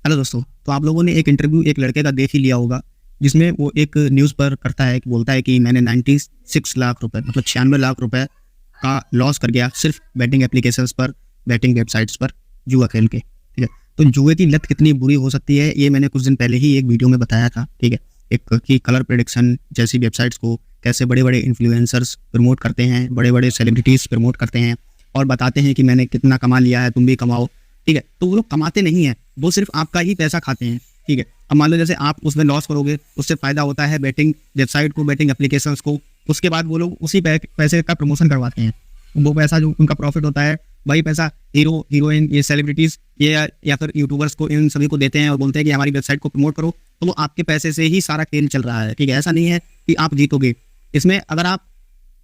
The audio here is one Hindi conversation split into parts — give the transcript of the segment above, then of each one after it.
हेलो दोस्तों, तो आप लोगों ने एक इंटरव्यू एक लड़के का देख ही लिया होगा, जिसमें वो एक न्यूज़ पर करता है कि बोलता है कि मैंने 96 लाख रुपए मतलब 96 लाख रुपए का लॉस कर गया सिर्फ बैटिंग एप्लीकेशंस पर, बैटिंग वेबसाइट्स पर जुआ खेल के। ठीक है, तो जुए की लत कितनी बुरी हो सकती है ये मैंने कुछ दिन पहले ही एक वीडियो में बताया था। ठीक है, एक कि कलर प्रेडिक्शन जैसी वेबसाइट्स को कैसे बड़े बड़े इन्फ्लुएंसर्स प्रमोट करते हैं, बड़े बड़े सेलिब्रिटीज़ प्रमोट करते हैं और बताते हैं कि मैंने कितना कमा लिया है, तुम भी कमाओ। ठीक है, तो वो लोग कमाते नहीं हैं, वो सिर्फ आपका ही पैसा खाते हैं। ठीक है, अब मान लो जैसे आप उसमें लॉस करोगे, उससे फ़ायदा होता है बैटिंग वेबसाइट को, बैटिंग एप्लीकेशंस को। उसके बाद वो लोग उसी पैसे का प्रमोशन करवाते हैं। वो पैसा जो उनका प्रॉफिट होता है, वही पैसा हीरो हीरोइन, ये सेलिब्रिटीज़, ये या फिर यूट्यूबर्स को, इन सभी को देते हैं और बोलते हैं कि हमारी वेबसाइट को प्रमोट करो। तो वो आपके पैसे से ही सारा खेल चल रहा है। ठीक है, ऐसा नहीं है कि आप जीतोगे इसमें। अगर आप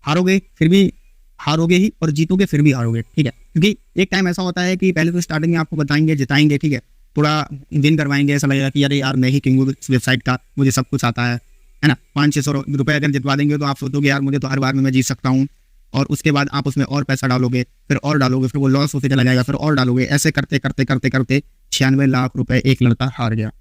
हारोगे फिर भी हारोगे ही, और जीतोगे फिर भी हारोगे। ठीक है, क्योंकि एक टाइम ऐसा होता है कि पहले तो स्टार्टिंग में आपको बताएंगे, जिताएंगे, ठीक है, थोड़ा विन करवाएंगे, ऐसा लगेगा कि अरे यार मैं ही किंग हूँ इस वेबसाइट का, मुझे सब कुछ आता है ना। 500-600 रुपए अगर जितवा देंगे तो आप सोचोगे यार मुझे तो हर बार में मैं जीत सकता हूँ। और उसके बाद आप उसमें और पैसा डालोगे, फिर और डालोगे, फिर वो लॉस होते चला जाएगा, फिर और डालोगे। ऐसे करते करते करते करते 96 लाख रुपए एक लड़का हार गया।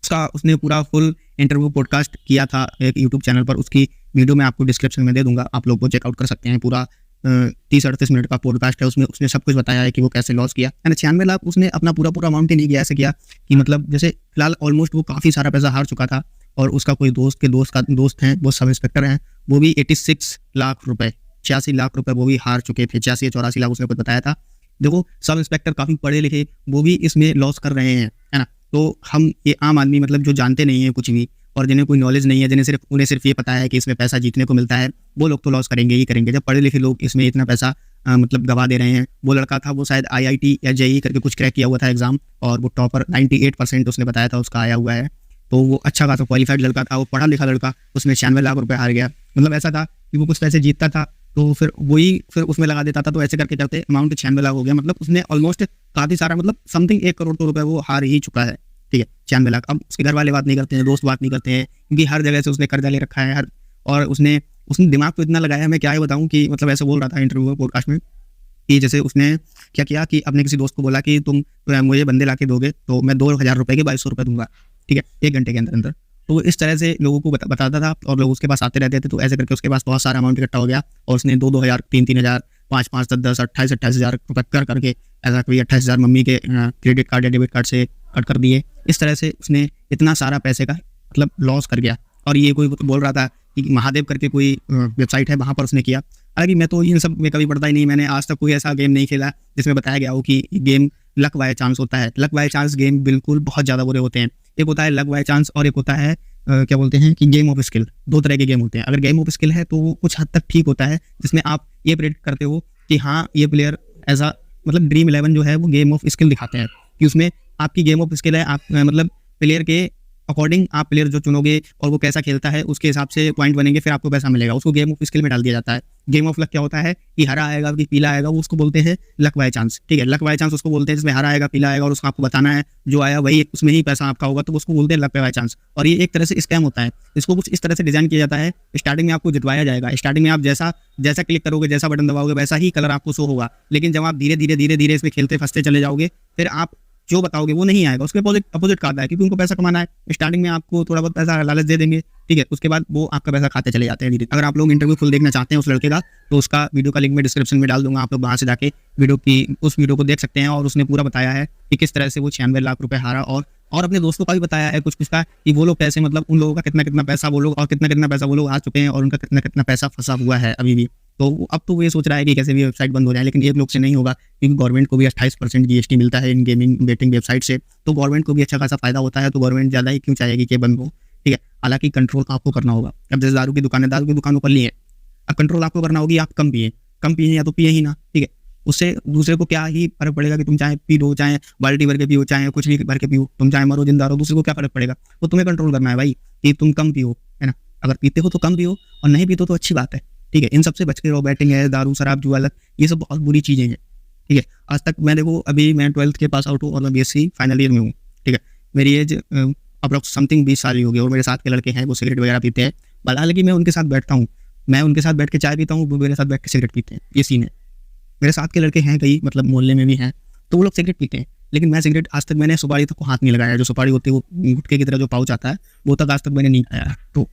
उसका उसने पूरा फुल इंटरव्यू पॉडकास्ट किया था एक यूट्यूब चैनल पर। उसकी वीडियो मैं आपको डिस्क्रिप्शन में दे दूंगा, आप लोग को चेकआउट कर सकते हैं। पूरा 30-38 मिनट का पॉडकास्ट है, उसमें उसने सब कुछ बताया है कि वो कैसे लॉस किया। एंड 96 लाख उसने अपना पूरा अमाउंट ही नहीं किया। ऐसे किया कि मतलब जैसे फिलहाल ऑलमोस्ट वो काफ़ी सारा पैसा हार चुका था, और उसका कोई दोस्त के दोस्त हैं, वो सब इंस्पेक्टर हैं, वो भी 86 लाख रुपए, 86 लाख रुपए वो भी हार चुके थे। 86-84 लाख उसने कुछ बताया था। देखो, सब इंस्पेक्टर काफ़ी पढ़े लिखे, वो भी इसमें लॉस कर रहे हैं, है ना। तो हम ये आम आदमी मतलब जो जानते नहीं है कुछ भी, और जिन्हें कोई नॉलेज नहीं है, उन्हें सिर्फ ये पता है कि इसमें पैसा जीतने को मिलता है, वो लोग तो लॉस करेंगे ही करेंगे। जब पढ़े लिखे लोग इसमें इतना पैसा मतलब गवा दे रहे हैं। वो लड़का था, वो शायद IIT या JEE करके कुछ क्रैक किया हुआ था एग्जाम, और वो टॉपर 98% उसने बताया था उसका आया हुआ है। तो वो अच्छा खासा क्वालिफाइड लड़का था, वो पढ़ा लिखा लड़का, उसमें 96 लाख रुपए हार गया। मतलब ऐसा था कि वो कुछ पैसे जीतता था तो फिर उसमें लगा देता था, तो ऐसे करके करते अमाउंट 96 लाख हो गया। मतलब उसने ऑलमोस्ट काफ़ी सारा, मतलब समथिंग 1 करोड़ तो रुपए वो हार ही चुका है। ठीक है, 96 लाख। अब उसके घर वाले बात नहीं करते हैं, दोस्त बात नहीं करते हैं, क्योंकि हर जगह से उसने कर्जा ले रखा है हर। और उसने दिमाग तो इतना लगाया है, मैं क्या ही बताऊं कि मतलब ऐसे बोल रहा था इंटरव्यू पॉडकास्ट में कि जैसे उसने क्या किया कि अपने किसी दोस्त को बोला कि तुम मुझे बंदे ला के दोगे तो मैं 2000 रुपये के 2200 रुपये दूंगा। ठीक है, 1 घंटे के अंदर अंदर। तो वो इस तरह से लोगों को बताता था, और लोग उसके पास आते रहते थे। तो ऐसे करके उसके पास बहुत सारा अमाउंट इकट्ठा हो गया, और उसने 2-2 हज़ार, 3-3 हज़ार, 5-5, 10-10, 28-28 हज़ार रुपये कर करके, ऐसा कोई 28 हज़ार मम्मी के क्रेडिट कार्ड या डेबिट कार्ड से कट कर दिए। इस तरह से उसने इतना सारा पैसे का मतलब लॉस कर गया। और ये कोई बोल रहा था कि महादेव करके कोई वेबसाइट है, वहाँ पर उसने किया। हालांकि मैं तो इन सब में कभी पढ़ता ही नहीं, मैंने आज तक कोई ऐसा गेम नहीं खेला जिसमें बताया गया हो कि गेम लक बाय चांस होता है। लक बाय चांस गेम बिल्कुल बहुत ज़्यादा बुरे होते हैं। एक होता है लक बाय चांस, और एक होता है क्या बोलते हैं कि गेम ऑफ स्किल। 2 तरह के गेम होते हैं। अगर गेम ऑफ स्किल है तो वो कुछ हद तक ठीक होता है, जिसमें आप ये प्रेडिक्ट करते हो कि हाँ ये प्लेयर ऐसा, मतलब ड्रीम 11 जो है वो गेम ऑफ स्किल दिखाते हैं कि उसमें आपकी गेम ऑफ स्किल है। आप मतलब प्लेयर के अकॉर्डिंग आप प्लेयर जो चुनोगे और वो कैसा खेलता है उसके हिसाब से पॉइंट बनेंगे, फिर आपको पैसा मिलेगा। उसको गेम ऑफ स्किल में डाल दिया जाता है। गेम ऑफ लक क्या होता है कि हरा आएगा कि पीला आएगा, वो उसको बोलते हैं लक बाय चांस। ठीक है, लक बाय चांस उसको बोलते हैं जिसमें हरा आएगा पीला आएगा, और उसको आपको बताना है जो आया वही उसमें ही पैसा आपका होगा, तो उसको बोलते हैं लक बाय चांस। और ये एक तरह से स्कैम होता है। इसको कुछ इस तरह से डिजाइन किया जाता है, स्टार्टिंग में आपको जितवाया जाएगा। स्टार्टिंग में आप जैसा क्लिक करोगे, जैसा बटन दबाओगे, वैसा ही कलर आपको शो होगा। लेकिन जब आप धीरे धीरे इसमें खेलते फंसते चले जाओगे, फिर आप जो बताओगे वो नहीं आएगा, उसके अपोजिट का आता है, क्योंकि उनको पैसा कमाना है। स्टार्टिंग में आपको थोड़ा बहुत पैसा लालच दे देंगे, ठीक है, उसके बाद वो आपका पैसा खाते चले जाते हैं धीरे। अगर आप लोग इंटरव्यू फुल देखना चाहते हैं उस लड़के का, तो उसका वीडियो का लिंक मैं डिस्क्रिप्शन में डाल दूंगा, आप लोग वहाँ से जाके उस वीडियो को देख सकते हैं। और उसने पूरा बताया है कि किस तरह से वो 96 लाख रुपए हारा, और अपने दोस्तों का भी बताया है कुछ का कि वो लोग कैसे, मतलब उन लोगों का कितना पैसा वो लोग, और कितना पैसा वो लोग आ चुके हैं, और उनका कितना पैसा फंसा हुआ है अभी भी। तो अब तो वो ये सोच रहा है कि कैसे भी वेबसाइट बंद हो जाए, लेकिन एक लोग से नहीं होगा, क्योंकि गवर्नमेंट को भी 28% GST मिलता है इन गेमिंग बेटिंग वेबसाइट से। तो गवर्नमेंट को भी अच्छा खासा फायदा होता है, तो गवर्नमेंट ज़्यादा ही क्यों चाहेगी कि बंद हो। ठीक है, हालांकि कंट्रोल आपको करना होगा। अब जैसे दारू की दुकानों पर लिए, अब कंट्रोल आपको करना होगी। आप कम पिए या तो पिए ही ना। ठीक है, उससे दूसरे को क्या ही फर्क पड़ेगा कि तुम चाहे पी लो, चाहे बाल्टी भर के पियो, चाहे कुछ भी भर के पियो, तुम चाहे मरो जिंदा रहो, दूसरे को क्या फर्क पड़ेगा। वो तुम्हें कंट्रोल करना है भाई कि तुम कम पियो, है ना। अगर पीते हो तो कम पियो, और नहीं पीते तो अच्छी बात है। ठीक है, इन सबसे बच के रहो। बैटिंग है, दारू, शराब, जुआ, लत, ये सब बहुत बुरी चीज़ें हैं। ठीक है, आज तक मैं देखो, अभी मैं 12th के पास आउट हूँ और मैं BSc फाइनल ईयर में हूँ। ठीक है, मेरी एज अप्रॉक्स समथिंग 20 साल ही हो गई, और मेरे साथ के लड़के हैं वो सिगरेट वगैरह पीते हैं। हालांकि मैं उनके साथ बैठता हूँ, मैं उनके साथ बैठ के चाय पीता हूँ, वो मेरे साथ बैठ के सिगरेट पीते हैं। ये सीन है। मेरे साथ के लड़के हैं कई, मतलब मोहल्ले में भी हैं, तो वो लोग सिगरेट पीते हैं। लेकिन मैं सिगरेट आज तक मैंने सुपारी तक को हाथ नहीं लगाया। जो सुपारी होती है वो गुटखे की तरह जो पाउच आता है वो तक आज तक मैंने नहीं खाया। तो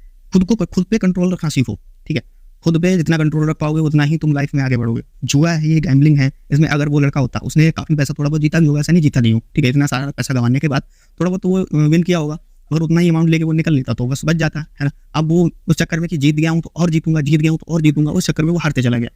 खुद पे कंट्रोल रखना सीखो, ठीक है। खुद पे जितना कंट्रोल रख पाओगे उतना ही तुम लाइफ में आगे बढ़ोगे। जुआ है, ये गैम्बलिंग है, इसमें अगर वो लड़का होता उसने काफ़ी पैसा थोड़ा बहुत जीता भी होगा, ऐसा नहीं जीता नहीं हो, ठीक है। इतना सारा पैसा गंवाने के बाद थोड़ा बहुत तो वो विन किया होगा, और उतना ही अमाउंट लेके वो निकल लेता तो बस बच जाता है ना। अब वो उस चक्कर में कि जीत गया हूँ तो और जीतूंगा, जीत गया हूँ तो और जीतूंगा, उस चक्कर में वो हारते चला गया,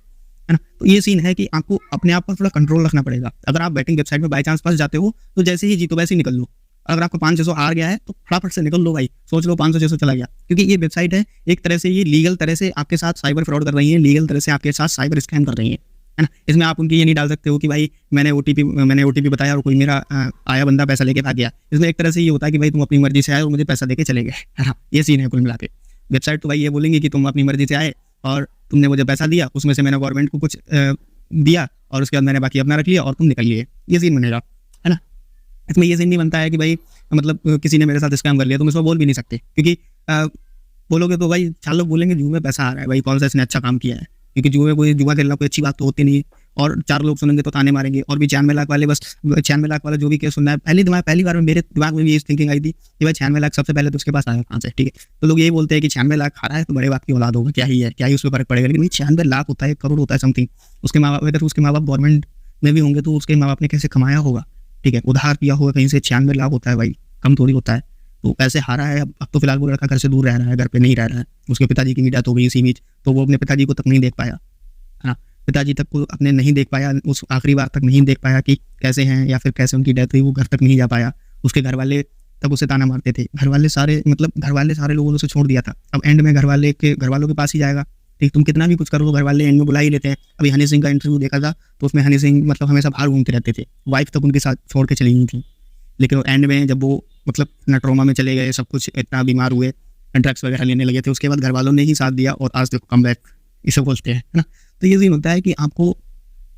है ना। तो ये सीन है कि आपको अपने आप पर थोड़ा कंट्रोल रखना पड़ेगा। अगर आप बैटिंग वेबसाइट में बाई चांस फंस जाते हो तो जैसे ही जीतो वैसे ही निकल लो। अगर आपको 500-600 हार गया है तो फटाफट से निकल लो भाई, सोच लो 500-600 चला गया, क्योंकि ये वेबसाइट है एक तरह से ये लीगल तरह से आपके साथ साइबर फ्रॉड कर रही है, लीगल तरह से आपके साथ साइबर स्कैम कर रही है ना। इसमें आप उनकी ये नहीं डाल सकते हो कि भाई मैंने ओटीपी बताया और कोई मेरा आया बंदा पैसा लेके भाग गया। इसमें एक तरह से ये होता है कि भाई तुम अपनी मर्जी से आए और मुझे पैसा देके चले गए, है ना। ये सीन है कुल मिला के। वेबसाइट तो भाई ये बोलेंगे कि तुम अपनी मर्जी से आए और तुमने मुझे पैसा दिया, उसमें से मैंने गवर्नमेंट को कुछ दिया और उसके बाद मैंने बाकी अपना रख लिया और तुम निकल लिए, ये सीन बनेगा, है ना। इसमें ये सीन नहीं बनता है कि भाई मतलब किसी ने मेरे साथ स्कैम कर लिया, तुम इसमें बोल भी नहीं सकते, क्योंकि बोलोगे तो भाई 4 लोग बोलेंगे जुए में पैसा आ रहा है, भाई कौन सा इसने अच्छा काम किया है, क्योंकि जुए कोई जुआ खेलना कोई अच्छी बात तो होती नहीं है। और 4 लोग सुनेंगे तो ताने मारेंगे, और भी 96 लाख वाले, बस 96 लाख वाला जो भी केस सुनना है। पहली बार में मेरे दिमाग में भी ये थिंकिंग आई थी कि भाई 96 लाख सबसे पहले तो उसके पास आया कहाँ से, ठीक है। तो लोग यही बोलते हैं कि 96 लाख खा रहा है तो बड़े बाप की औलाद होगा, क्या ही उसमें फर्क पड़ेगा। लेकिन 96 लाख होता है, 1 करोड़ होता है समथिंग। उसके माँ बाप, अगर उसके माँ बाप गवर्नमेंट में भी होंगे तो उसके माँ बाप ने कैसे कमाया होगा, ठीक है, उधार किया होगा कहीं से। 96 लाख होता है भाई, कम थोड़ी होता है। तो पैसे हारा है। अब तो फिलहाल वो लड़का घर से दूर रह रहा है, घर पे नहीं रह रहा है। उसके पिताजी की डेथ हो गई इसी बीच, तो वो अपने पिताजी को तक नहीं देख पाया, है ना। पिताजी तक को अपने नहीं देख पाया, उस आखिरी बार तक नहीं देख पाया कि कैसे हैं या फिर कैसे उनकी डेथ हुई। वो घर तक नहीं जा पाया। उसके घर वाले तब उसे ताना मारते थे, घर वाले सारे लोगों ने उसे छोड़ दिया था। अब एंड में घर वालों के पास ही जाएगा, ठीक। तुम कितना भी कुछ करो घर वाले एंड में बुला ही लेते हैं। अभी हनी सिंह का इंटरव्यू देखा था तो उसमें हनी सिंह मतलब हमेशा बाहर घूमते रहते थे, वाइफ तक उनके साथ छोड़ के चली गई थी। लेकिन एंड में जब वो मतलब इतना ट्रॉमा में चले गए, सब कुछ इतना बीमार हुए, ड्रग्स वगैरह लेने लगे थे, उसके बाद घर वालों ने ही साथ दिया और आज देखो कम बैक इसे बोलते हैं, है ना। तो ये सीन होता है कि आपको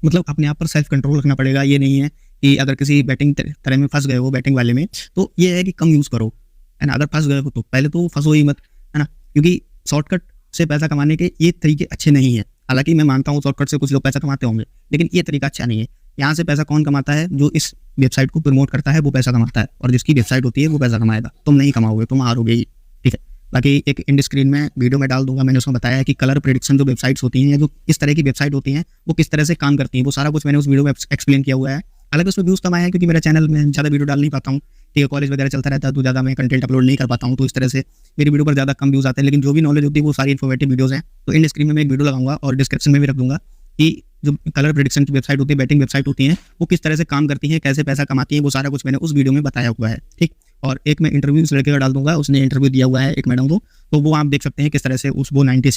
मतलब अपने आप पर सेल्फ कंट्रोल रखना पड़ेगा। ये नहीं है कि अगर किसी बैटिंग तरह में फंस गए हो, बैटिंग वाले में, तो ये है कि कम यूज़ करो, है ना। अगर फंस गए हो तो पहले तो फंसो ही मत, है ना, क्योंकि शॉर्टकट से पैसा कमाने के ये तरीके अच्छे नहीं है। हालांकि मैं मानता हूँ शॉर्टकट से कुछ लोग पैसा कमाते होंगे, लेकिन ये तरीका अच्छा नहीं है। यहाँ से पैसा कौन कमाता है? जो इस वेबसाइट को प्रमोट करता है वो पैसा कमाता है, और जिसकी वेबसाइट होती है वो पैसा कमाएगा। तुम नहीं कमाओगे, तुम हारोगे ही, ठीक है। बाकी एक एंड स्क्रीन में वीडियो में डाल दूंगा, मैंने उसमें बताया है कि कलर प्रेडिक्शन जो वेबसाइट्स होती हैं या जो इस तरह की वेबसाइट होती हैं वो किस तरह से काम करती हैं, वो सारा कुछ मैंने उस वीडियो में एक्सप्लेन किया हुआ है। हालांकि उसमें व्यूज़ कम आए हैं क्योंकि मेरा चैनल में ज़्यादा वीडियो डाल नहीं पाता हूँ, ठीक है। कॉलेज वगैरह चलता रहता है तो ज़्यादा मैं कंटेंट अपलोड नहीं कर पाता हूँ, तो इस तरह से मेरी वीडियो पर ज़्यादा कम व्यूज़ आते हैं। लेकिन जो भी नॉलेज होती है वो सारी इन्फॉर्मेटिव वीडियोज़ हैं। तो एंड स्क्रीन में मैं एक वीडियो लगाऊंगा और डिस्क्रिप्शन में भी रख दूंगा कि जो कलर प्रेडिक्शन की वेबसाइट होती है, बैटिंग वेबसाइट होती हैं, वो किस तरह से काम करती हैं, कैसे पैसा कमाती हैं, वो सारा कुछ मैंने उस वीडियो में बताया हुआ है, ठीक। और एक मैं इंटरव्यू इस लड़के का डाल दूंगा, उसने इंटरव्यू दिया हुआ है एक मैडम को, तो वो आप देख सकते हैं किस तरह से वो 96